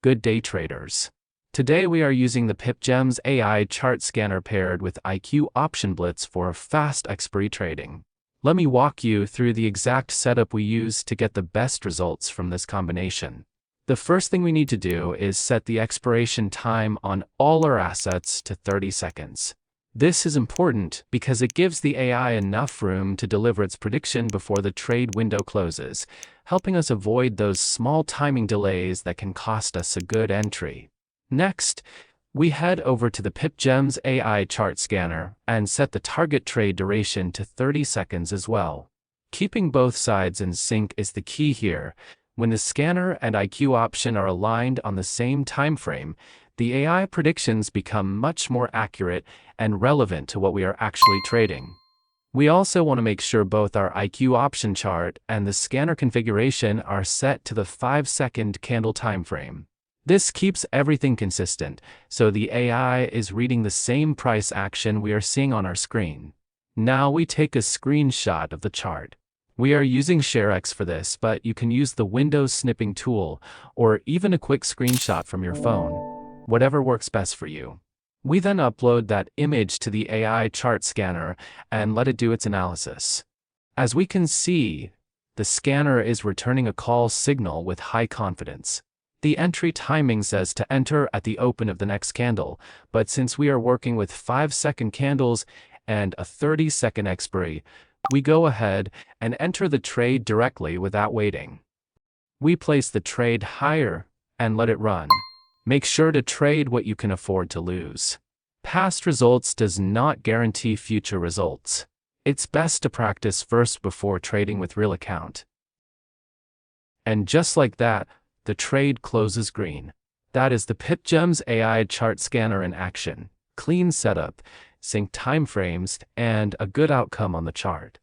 Good day, traders. Today we are using the PipGems AI Chart Scanner paired with IQ Option Blitz for fast expiry trading. Let me walk you through the exact setup we use to get the best results from this combination. The first thing we need to do is set the expiration time on all our assets to 30 seconds. This is important because it gives the AI enough room to deliver its prediction before the trade window closes, helping us avoid those small timing delays that can cost us a good entry. Next, we head over to the PipGems AI Chart Scanner and set the target trade duration to 30 seconds as well. Keeping both sides in sync is the key here. When the scanner and IQ option are aligned on the same time frame, the AI predictions become much more accurate and relevant to what we are actually trading. We also want to make sure both our IQ option chart and the scanner configuration are set to the 5-second candle time frame. This keeps everything consistent, so the AI is reading the same price action we are seeing on our screen. Now we take a screenshot of the chart. We are using ShareX for this, but you can use the Windows Snipping Tool or even a quick screenshot from your phone. Whatever works best for you. We then upload that image to the AI chart scanner and let it do its analysis. As we can see, the scanner is returning a call signal with high confidence. The entry timing says to enter at the open of the next candle, but since we are working with 5-second candles and a 30-second expiry, we go ahead and enter the trade directly without waiting. We place the trade higher and let it run. Make sure to trade what you can afford to lose. Past results does not guarantee future results. It's best to practice first before trading with real account. And just like that, the trade closes green. That is the PipGems AI Chart Scanner in action. Clean setup, sync timeframes, and a good outcome on the chart.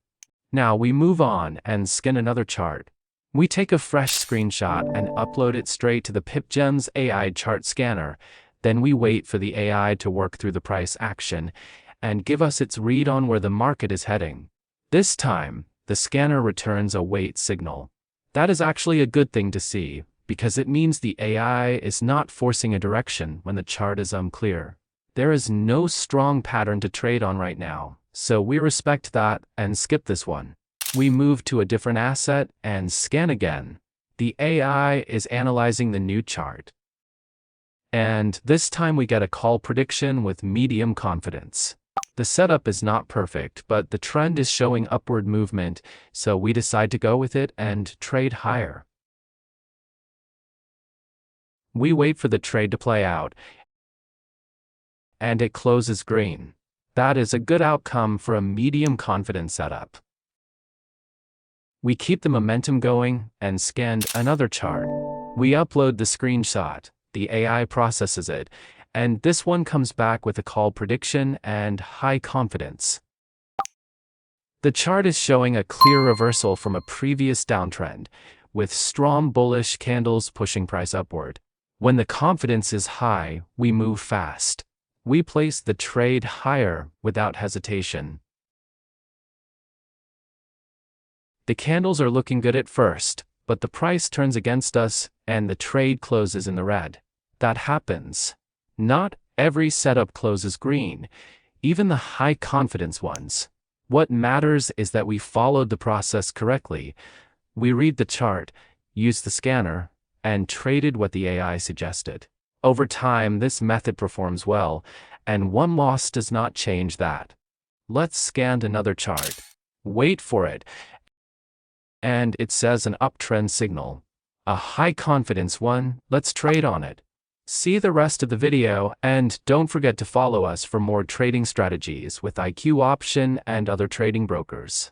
Now we move on and scan another chart. We take a fresh screenshot and upload it straight to the PipGems AI Chart Scanner. Then we wait for the AI to work through the price action and give us its read on where the market is heading. This time, the scanner returns a wait signal. That is actually a good thing to see, because it means the AI is not forcing a direction when the chart is unclear. There is no strong pattern to trade on right now, so we respect that and skip this one. We move to a different asset and scan again. The AI is analyzing the new chart. And this time we get a call prediction with medium confidence. The setup is not perfect, but the trend is showing upward movement, so we decide to go with it and trade higher. We wait for the trade to play out, and it closes green. That is a good outcome for a medium confidence setup. We keep the momentum going and scan another chart. We upload the screenshot, the AI processes it, and this one comes back with a call prediction and high confidence. The chart is showing a clear reversal from a previous downtrend, with strong bullish candles pushing price upward. When the confidence is high, we move fast. We place the trade higher without hesitation. The candles are looking good at first, but the price turns against us and the trade closes in the red. That happens. Not every setup closes green, even the high confidence ones. What matters is that we followed the process correctly. We read the chart, used the scanner, and traded what the AI suggested. Over time, this method performs well, and one loss does not change that. Let's scan another chart. Wait for it. And it says an uptrend signal. A high confidence one, let's trade on it. See the rest of the video and don't forget to follow us for more trading strategies with IQ Option and other trading brokers.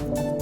you